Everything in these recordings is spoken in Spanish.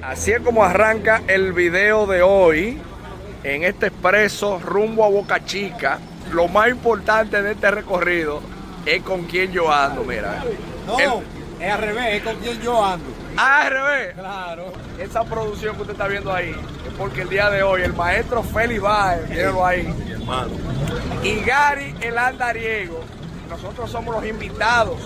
Así es como arranca el video de hoy en este expreso rumbo a Boca Chica. Lo más importante de este recorrido es con quién yo ando, mira. No, es al revés, es con quién yo ando. Ah, al revés. Claro. Esa producción que usted está viendo ahí es porque el día de hoy el maestro Félix Báez, mírenlo ahí, Mi hermano. y Gary el Andariego, nosotros somos los invitados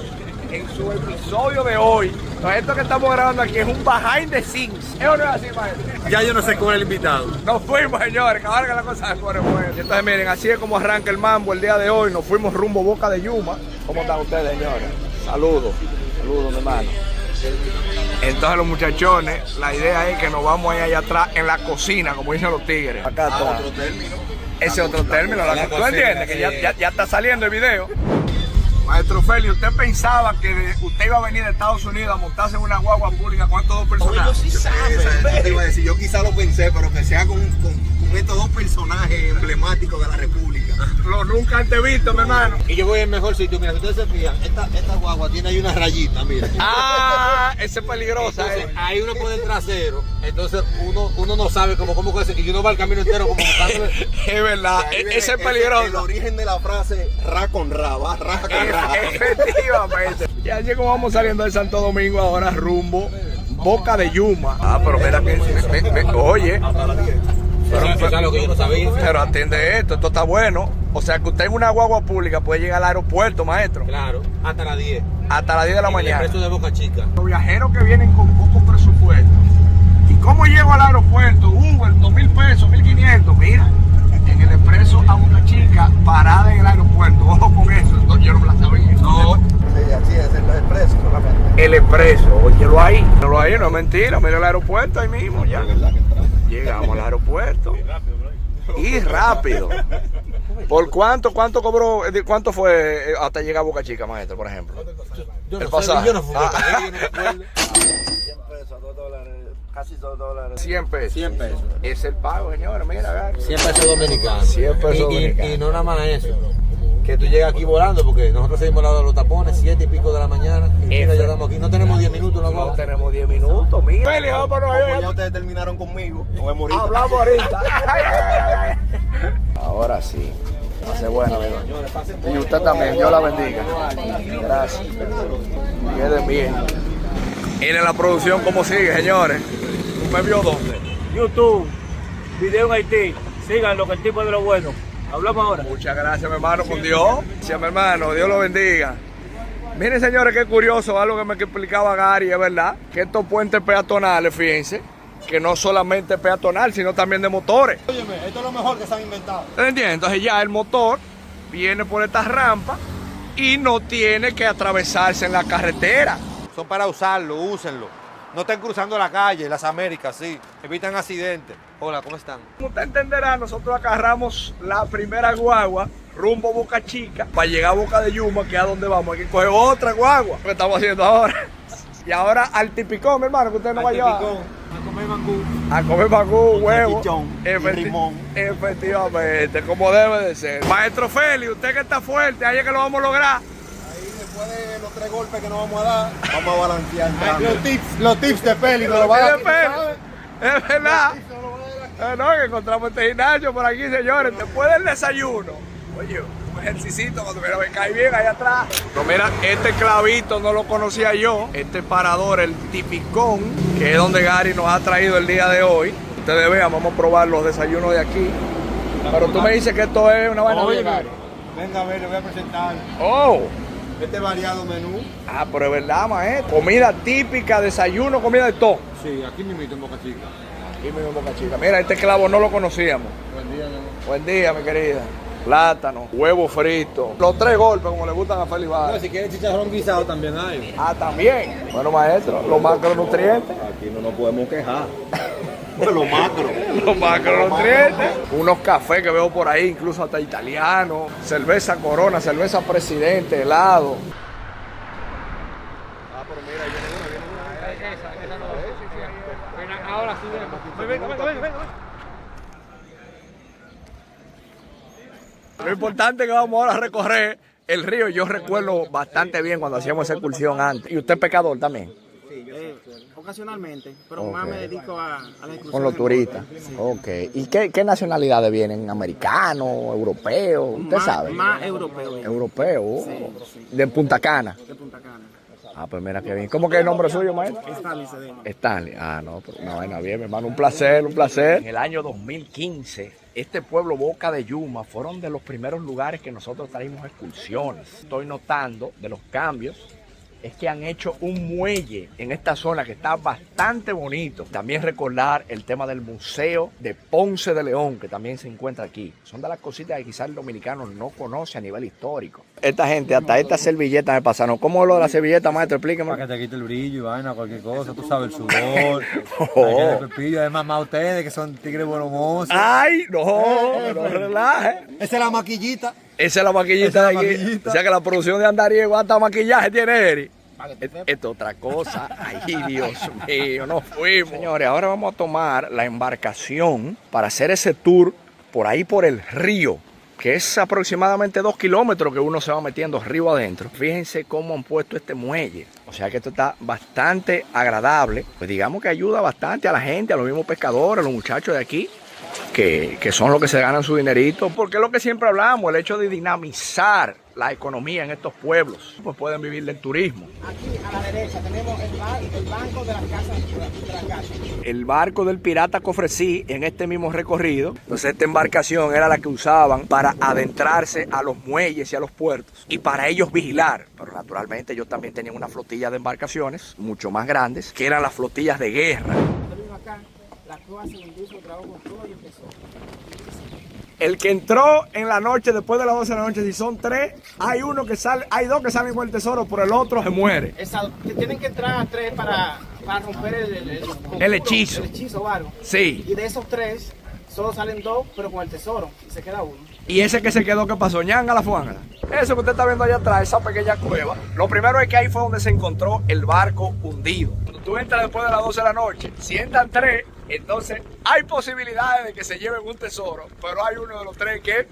en su episodio de hoy. Entonces, esto que estamos grabando aquí es un behind the scenes. ¿Es o no es así, maestro? Ya yo no sé cómo es el invitado. Nos fuimos, señores, que ahora que la cosa se pone buena. Entonces, miren, así es como arranca el mambo el día de hoy. Nos fuimos rumbo Boca de Yuma. ¿Cómo están ustedes, señores? Saludos, saludos, mi hermano. Entonces, los muchachones, la idea es que nos vamos allá atrás en la cocina, como dicen los tigres. Acá atrás. Otro término. Ese otro término, ¿tú cocina, entiendes? Que sí. ya está saliendo el video. Maestro Félix, ¿usted pensaba que usted iba a venir de Estados Unidos a montarse en una guagua pública con estos dos personajes? Te iba a decir, yo quizá lo pensé, pero que sea con estos dos personajes emblemáticos de la República. Lo nunca antes visto, mi hermano. Y yo voy al mejor sitio. Mira, si ustedes se fijan, esta guagua tiene ahí una rayita, mira. Ah, esa es peligrosa. Entonces, ahí uno pone el trasero. Entonces uno no sabe cómo que y uno va el camino entero como buscándole. Es verdad, Ahí viene esa es el peligrosa. origen de la frase ra con ra, va ra con ra. Efectivamente. Ya llegó, vamos saliendo de Santo Domingo ahora rumbo Boca de Yuma. Ah, pero mira que, oye, Eso es lo que yo no sabía. pero atiende esto está bueno. O sea que usted en una guagua pública puede llegar al aeropuerto, maestro, Claro, hasta las 10. hasta las 10 de la En el mañana. expreso de Boca Chica. Los viajeros que vienen con poco presupuesto. ¿Y cómo llego al aeropuerto? Uber, 2,000 pesos, 1,500. Mira, en el expreso a Boca Chica, parada en el aeropuerto. Ojo con eso, entonces yo no me la sabía. No. Sí, así es, el expreso solamente. El expreso, óyelo ahí. No ahí, no es mentira. Mira el aeropuerto ahí mismo ya. Llegamos al aeropuerto. Y rápido. ¿Por cuánto cobró? ¿Cuánto fue hasta llegar a Boca Chica, maestro, por ejemplo? Yo El no pasaje. sé, yo no fui. Ah. Yo no recuerdo. 100 pesos, $2, casi $2. 100 pesos. 100 pesos. Es el pago, señores. Mira, Gary. 100 pesos dominicanos. 100 pesos dominicanos. Y no nada más eso. Que tú llegas aquí volando, porque nosotros seguimos al lado de los tapones, 7 y pico de la mañana. Y mira, ya estamos aquí. No tenemos 10 minutos, la No guagua. tenemos 10 minutos, mira. Félix, vamos para Nueva Como ya York. ustedes terminaron conmigo, nos vemos ahorita. Hablamos ahorita. Ahora sí. Hace bueno, amigo. Y usted también, Dios la bendiga. Gracias. Queden bien. Miren la producción como sigue, señores. ¿Tú me vio dónde? YouTube, video en Haití, síganlo que el tipo es de lo bueno. Hablamos ahora. Muchas gracias, mi hermano, con Dios. Gracias, mi hermano. Dios lo bendiga. Miren, señores, qué curioso, algo que me explicaba Gary, es verdad, que estos puentes peatonales, fíjense, que no solamente peatonal, sino también de motores. Óyeme, esto es lo mejor que se han inventado. ¿Entiendes? Entonces ya el motor viene por esta rampa y no tiene que atravesarse en la carretera. Son para usarlo, úsenlo. No estén cruzando la calle, las Américas, sí. Evitan accidentes. Hola, ¿cómo están? Como usted entenderá, nosotros agarramos la primera guagua rumbo a Boca Chica para llegar a Boca de Yuma, que es a donde vamos. Hay que coger otra guagua, que estamos haciendo ahora. Y ahora al tipicón, mi hermano, que usted no va a llevar. A comer mangú. A comer mangú, huevo. salchichón y limón. Efectivamente, como debe de ser. Maestro Félix, usted que está fuerte, ahí es que lo vamos a lograr. Ahí después de los 3 golpes que nos vamos a dar, vamos a balancear. Los tips de Peli nos lo van a Es verdad. No, que encontramos este gimnasio por aquí, señores. Después del desayuno, oye, un ejercicito cuando me cae bien allá atrás. Pero mira, este clavito no lo conocía yo. Este parador, el tipicón, que es donde Gary nos ha traído el día de hoy. Ustedes vean, vamos a probar los desayunos de aquí. Pero tú me dices que esto es una vaina bien, Gary. Venga a ver, le voy a presentar Oh. este variado menú. Ah, pero es verdad, maestro. Comida típica, desayuno, comida de todo. Sí, aquí mismo en Boca Chica. Aquí mismo en Boca Chica. Mira, este clavo no lo conocíamos. Buen día, mi amor. Buen día, mi querida. Plátano, huevo frito. Los 3 golpes, como le gustan a Félix Báez. No, si quieres chicharrón guisado también hay. Ah, también. Bueno, maestro, los macronutrientes. Aquí no nos podemos quejar. Lo macro. Los macronutrientes. Unos cafés que veo por ahí, incluso hasta italiano. Cerveza Corona, cerveza Presidente, helado. Ah, pero mira, ahí viene una. Ahora sí, venga. Lo importante es que vamos ahora a recorrer el río. Yo recuerdo bastante bien cuando hacíamos esa excursión antes. ¿Y usted es pescador también? Ocasionalmente, pero más me dedico a las excursiones. Con los turistas. Sí. Ok. ¿Y qué nacionalidades vienen? ¿Americanos, europeos? ¿Usted sabe? Más europeo. Europeo. Sí. De Punta Cana. De Punta Cana. Ah, pues mira qué bien. ¿Cómo que es el nombre suyo, maestro? Stanley Cedeno. Stanley. Ah, no, pero una vaina bien, mi hermano. Un placer, un placer. En el año 2015, este pueblo Boca de Yuma fueron de los primeros lugares que nosotros traímos excursiones. Estoy notando de los cambios es que han hecho un muelle en esta zona que está bastante bonito. También recordar el tema del Museo de Ponce de León, que también se encuentra aquí. Son de las cositas que quizás el dominicano no conoce a nivel histórico. Esta gente, hasta esta servilleta me pasaron. ¿Cómo es lo de la servilleta, maestro? Explíqueme. Para que te quite el brillo y vaina, cualquier cosa, tú sabes, el sudor, el pepillo, además más ustedes que son tigres buenos mozos. ¡Ay, no relaje! Esa es la maquillita. Esa es la maquillita de aquí. O sea que la producción de Andariego hasta maquillaje tiene Eri. Esto es otra cosa. Ay, Dios mío, nos fuimos. Señores, ahora vamos a tomar la embarcación para hacer ese tour por ahí por el río, que es aproximadamente 2 kilómetros que uno se va metiendo río adentro. Fíjense cómo han puesto este muelle. O sea que esto está bastante agradable. Pues digamos que ayuda bastante a la gente, a los mismos pescadores, a los muchachos de aquí, que son los que se ganan su dinerito. Porque es lo que siempre hablamos, el hecho de dinamizar la economía en estos pueblos. Pues pueden vivir del turismo. Aquí a la derecha tenemos el banco de las casas. El barco del pirata Cofresí en este mismo recorrido. Entonces esta embarcación era la que usaban para adentrarse a los muelles y a los puertos y para ellos vigilar. Pero naturalmente ellos también tenían una flotilla de embarcaciones mucho más grandes, que eran las flotillas de guerra. Acá, la cueva se indujo, trabajó con todo y empezó. El que entró en la noche, después de las 12 de la noche, si son 3, hay uno que sale, hay 2 que salen con el tesoro, pero el otro se muere. Que tienen que entrar 3 para romper El hechizo. El hechizo o algo. Sí. Y de esos 3, solo salen 2, pero con el tesoro. Y se queda uno. Y ese que se quedó, ¿qué pasó? ¿Ñanga la fuángala? Eso que usted está viendo allá atrás, esa pequeña cueva. Lo primero es que ahí fue donde se encontró el barco hundido. Cuando tú entras después de las 12 de la noche, si entran 3, entonces hay posibilidades de que se lleven un tesoro, pero hay uno de los 3 que...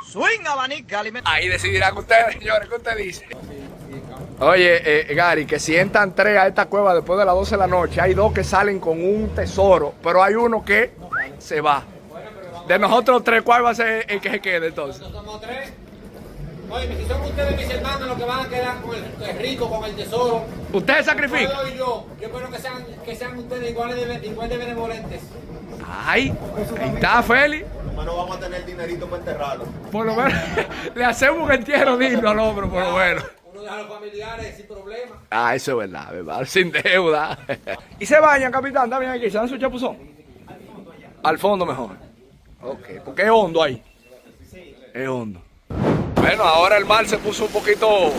Swing abanica, Ahí decidirán ustedes, señores, ¿qué usted dice? Oye, Gary, que si entran 3 a esta cueva después de las 12 de la noche, hay 2 que salen con un tesoro, pero hay uno que se va. De nosotros 3, ¿cuál va a ser el que se quede entonces? Somos 3. Oye, si son ustedes mis hermanos los que van a quedar con el rico, con el tesoro. ¿Ustedes sacrifican? Yo espero que sean ustedes igual de benevolentes. Ay, ahí está, Félix. No vamos a tener dinerito para enterrarlo. Por lo menos le hacemos un entierro digno al hombre, por lo menos. Uno de los familiares sin problema. Ah, eso es verdad, ¿verdad? Sin deuda. ¿Y se bañan, capitán? ¿Está bien aquí? ¿Se dan su chapuzón? Al fondo mejor. Ok, porque es hondo ahí. Es hondo. Bueno, ahora el mar se puso un poquito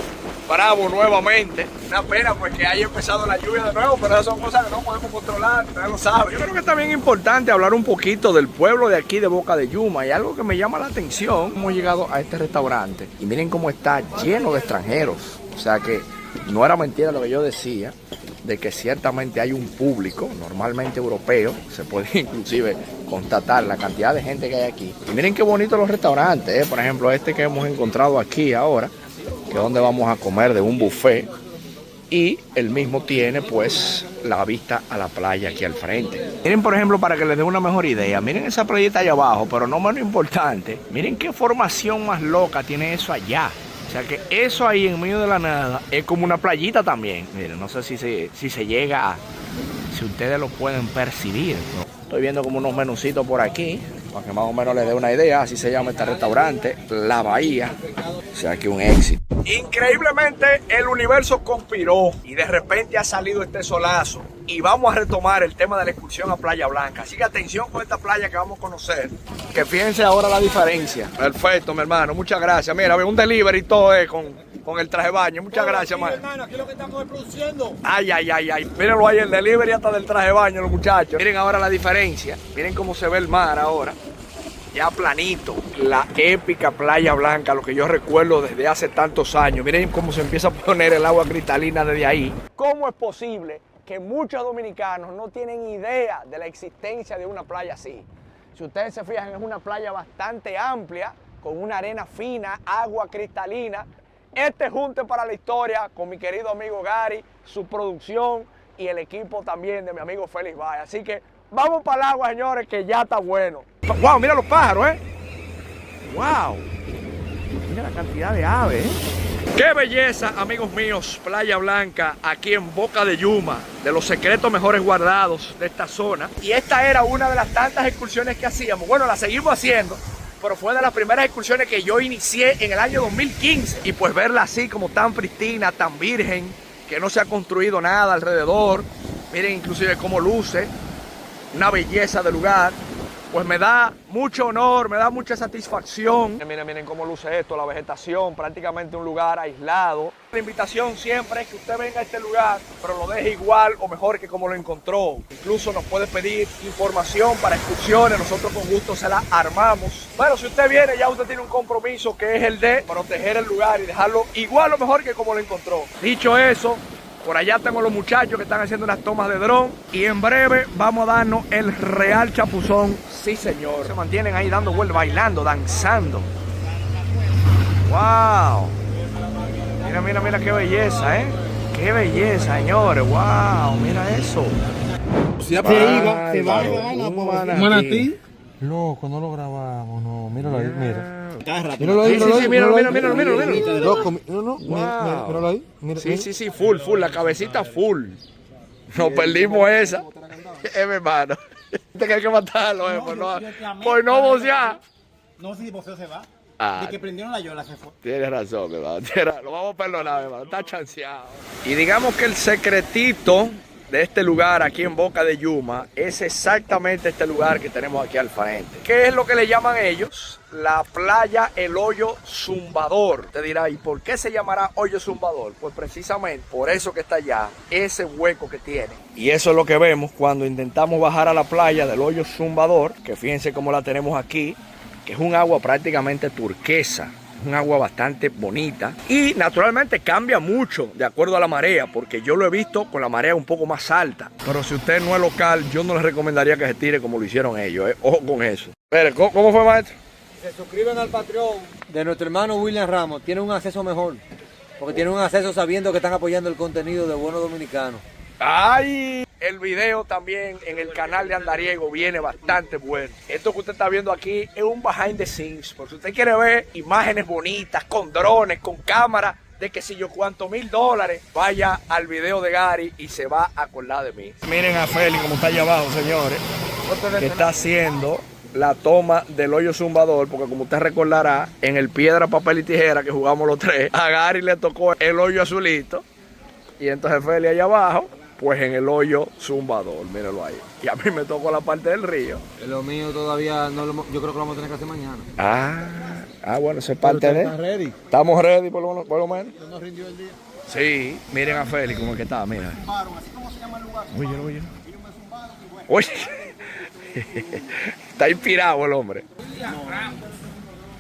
bravo nuevamente. Una pena pues que haya empezado la lluvia de nuevo, pero esas son cosas que no podemos controlar, ustedes lo saben. Yo creo que está bien importante hablar un poquito del pueblo de aquí de Boca de Yuma. Y algo que me llama la atención, hemos llegado a este restaurante y miren cómo está lleno de extranjeros. O sea que no era mentira lo que yo decía, de que ciertamente hay un público, normalmente europeo, se puede inclusive constatar la cantidad de gente que hay aquí. Y miren qué bonitos los restaurantes, por ejemplo este que hemos encontrado aquí ahora, que es donde vamos a comer de un buffet, y el mismo tiene pues la vista a la playa aquí al frente. Miren por ejemplo, para que les dé una mejor idea, miren esa playita allá abajo, pero no menos importante, miren qué formación más loca tiene eso allá. O sea que eso ahí en medio de la nada es como una playita también. Miren, no sé si se llega a... Si ustedes lo pueden percibir, ¿no? Estoy viendo como unos menucitos por aquí, para que más o menos les dé una idea. Así se llama este restaurante, La Bahía. O sea que un éxito. Increíblemente el universo conspiró y de repente ha salido este solazo. Y vamos a retomar el tema de la excursión a Playa Blanca. Así que atención con esta playa que vamos a conocer. Que fíjense ahora la diferencia. Perfecto, mi hermano. Muchas gracias. Mira, un delivery y todo con el traje de baño. Muchas gracias, man. Hermano, aquí lo que estamos produciendo. Ay. Mírenlo ahí, el delivery hasta del traje de baño, los muchachos. Miren ahora la diferencia. Miren cómo se ve el mar ahora. Ya planito. La épica Playa Blanca, lo que yo recuerdo desde hace tantos años. Miren cómo se empieza a poner el agua cristalina desde ahí. ¿Cómo es posible que muchos dominicanos no tienen idea de la existencia de una playa así? Si ustedes se fijan, es una playa bastante amplia, con una arena fina, agua cristalina, este junte para la historia con mi querido amigo Gary, su producción y el equipo también de mi amigo Félix Valle. Así que vamos para el agua, señores, que ya está bueno. ¡Wow! Mira los pájaros, ¿eh? ¡Wow! Mira la cantidad de aves, ¿eh? ¡Qué belleza, amigos míos! Playa Blanca, aquí en Boca de Yuma, de los secretos mejores guardados de esta zona. Y esta era una de las tantas excursiones que hacíamos. Bueno, la seguimos haciendo, pero fue de las primeras excursiones que yo inicié en el año 2015. Y pues verla así, como tan pristina, tan virgen, que no se ha construido nada alrededor. Miren inclusive cómo luce, una belleza de lugar. Pues me da mucho honor, me da mucha satisfacción. Miren cómo luce esto, la vegetación, prácticamente un lugar aislado. La invitación siempre es que usted venga a este lugar, pero lo deje igual o mejor que como lo encontró. Incluso nos puede pedir información para excursiones, nosotros con gusto se la armamos. Bueno, si usted viene, ya usted tiene un compromiso que es el de proteger el lugar y dejarlo igual o mejor que como lo encontró. Dicho eso, por allá tengo los muchachos que están haciendo unas tomas de dron y en breve vamos a darnos el real chapuzón. Sí, señor. Se mantienen ahí dando vueltas, bailando, danzando. ¡Wow! Mira qué belleza, ¿eh? ¡Qué belleza, señores! ¡Wow! Mira eso. Se va. Manatí. Loco, no lo grabamos, no. Míralo ahí, mira. Míralo ahí. Sí, míralo. Loco, no. Wow. Míralo ahí. Mira, Sí, full, la cabecita full. Nos perdimos esa. Mi hermano. Este que hay que matarlo, por no vocear. No, si voceo se va. Ah. De que prendieron la yola se fue. Tienes razón, mi hermano. Lo vamos a perdonar, mi hermano. Está chanceado. Y digamos que el secretito de este lugar aquí en Boca de Yuma es exactamente este lugar que tenemos aquí al frente. ¿Qué es lo que le llaman ellos? La playa El Hoyo Zumbador. Te dirá, ¿y por qué se llamará Hoyo Zumbador? Pues precisamente por eso que está allá, ese hueco que tiene. Y eso es lo que vemos cuando intentamos bajar a la playa del Hoyo Zumbador, que fíjense cómo la tenemos aquí, que es un agua prácticamente turquesa. Un agua bastante bonita y naturalmente cambia mucho de acuerdo a la marea, porque yo lo he visto con la marea un poco más alta. Pero si usted no es local, yo no le recomendaría que se tire como lo hicieron ellos, Ojo con eso. Espere, ¿cómo fue, maestro? Se suscriben al Patreon de nuestro hermano William Ramos. Tienen un acceso mejor, porque tienen un acceso sabiendo que están apoyando el contenido de Buenos Dominicanos. ¡Ay! El video también en el canal de Andariego viene bastante bueno. Esto que usted está viendo aquí es un behind the scenes. Porque si usted quiere ver imágenes bonitas, con drones, con cámaras, de que si yo cuánto $1000, vaya al video de Gary y se va a acordar de mí. Miren a Félix como está allá abajo, señores. Que está haciendo la toma del Hoyo Zumbador, porque como usted recordará, en el piedra, papel y tijera que jugamos los tres, a Gary le tocó el hoyo azulito. Y entonces Félix allá abajo, pues en el Hoyo Zumbador, mírenlo ahí. Y a mí me tocó la parte del río. Lo mío todavía, yo creo que lo vamos a tener que hacer mañana. Bueno, eso es parte de... ¿Estás ready? Estamos ready por lo menos. No nos rindió el día. Sí, miren a Félix como que está, mira. Así como se llama el lugar. Oye. Oye, está inspirado el hombre.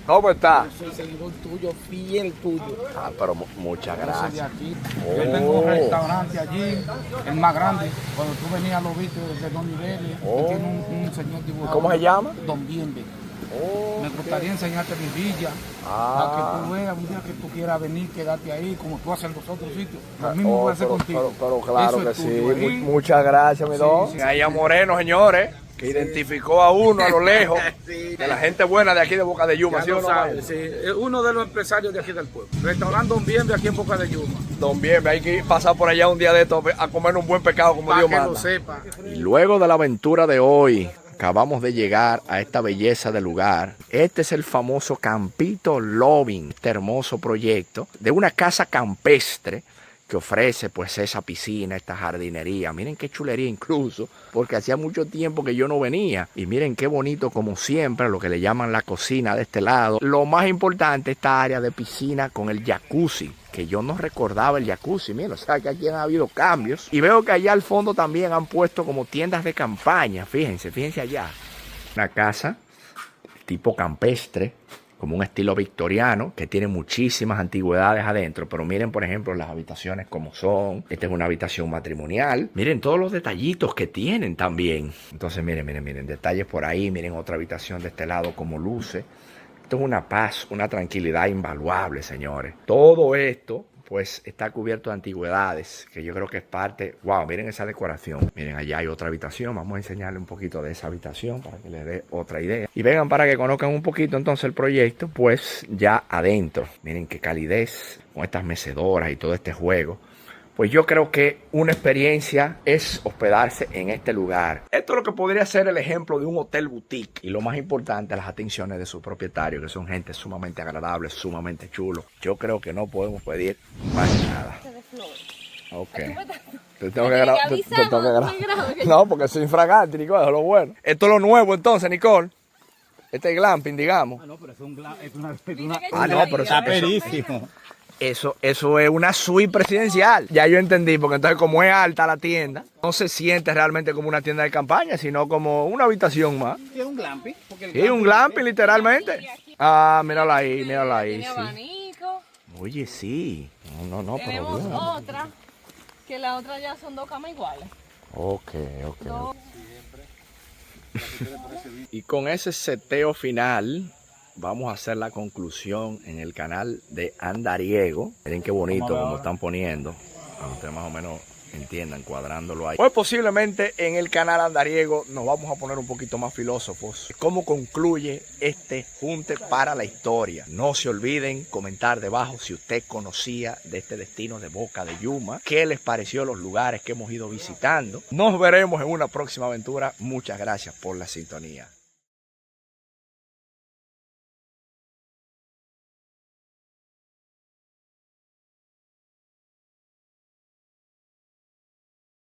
¿Cómo está? Soy seguidor tuyo, fiel tuyo. Pero muchas Yo soy de gracias. aquí. Yo tengo un restaurante allí, el más grande. Cuando tú venías lo viste desde Don Iberia. Tiene un señor dibujado. ¿Cómo se llama? Don Bienve. Me gustaría enseñarte mi villa. Para que tú veas un día que tú quieras venir, quedarte ahí, como tú haces en los otros sitios. Lo mismo voy a hacer contigo. Pero claro Eso que es sí. tuyo, ahí. Muchas gracias, mi don. sí. Allá Moreno, señores, que identificó a uno a lo lejos de la gente buena de aquí de Boca de Yuma. Ya ¿Sí o lo no, sabes, maestro? sí. Es uno de los empresarios de aquí del pueblo. Restaurante Don Bienve aquí en Boca de Yuma. Don Bien, hay que pasar por allá un día de estos a comer un buen pescado como Para Dios que manda. lo sepa. Y luego de la aventura de hoy, acabamos de llegar a esta belleza de lugar. Este es el famoso Campito Loving, este hermoso proyecto de una casa campestre que ofrece pues esa piscina, esta jardinería. Miren qué chulería incluso, porque hacía mucho tiempo que yo no venía. Y miren qué bonito como siempre, lo que le llaman la cocina de este lado. Lo más importante, esta área de piscina con el jacuzzi, que yo no recordaba el jacuzzi. Miren, o sea que aquí han habido cambios. Y veo que allá al fondo también han puesto como tiendas de campaña. Fíjense allá. Una casa tipo campestre, como un estilo victoriano, que tiene muchísimas antigüedades adentro. Pero miren, por ejemplo, las habitaciones como son. Esta es una habitación matrimonial. Miren todos los detallitos que tienen también. Entonces, miren, detalles por ahí. Miren otra habitación de este lado como luce. Esto es una paz, una tranquilidad invaluable, señores. Todo esto pues está cubierto de antigüedades, que yo creo que es parte. Wow, miren esa decoración. Miren, allá hay otra habitación. Vamos a enseñarle un poquito de esa habitación para que les dé otra idea. Y vengan para que conozcan un poquito entonces el proyecto, pues ya adentro. Miren qué calidez con estas mecedoras y todo este juego. Pues yo creo que una experiencia es hospedarse en este lugar. Esto es lo que podría ser el ejemplo de un hotel boutique. Y lo más importante, las atenciones de sus propietarios, que son gente sumamente agradable, sumamente chulo. Yo creo que no podemos pedir más nada. Ok. Te tengo que grabar. No, porque soy infragante, Nicole, eso es lo bueno. Esto es lo nuevo entonces, Nicole. Este es glamping, digamos. No, pero es un pero está perísimo. Eso es una suite presidencial. Ya yo entendí, porque entonces como es alta la tienda, no se siente realmente como una tienda de campaña, sino como una habitación más. Es un glamping. Sí, un glamping literalmente. Ah, mírala ahí, Tiene sí. abanico. Oye, sí. No, pero Tenemos bien. otra, que la otra ya son 2 camas iguales. Ok. Dos. Y con ese seteo final, vamos a hacer la conclusión en el canal de Andariego. Miren qué bonito como están poniendo. Para que ustedes más o menos entiendan, cuadrándolo ahí. Pues posiblemente en el canal Andariego nos vamos a poner un poquito más filósofos. ¿Cómo concluye este junte para la historia? No se olviden comentar debajo si usted conocía de este destino de Boca de Yuma. ¿Qué les pareció los lugares que hemos ido visitando? Nos veremos en una próxima aventura. Muchas gracias por la sintonía.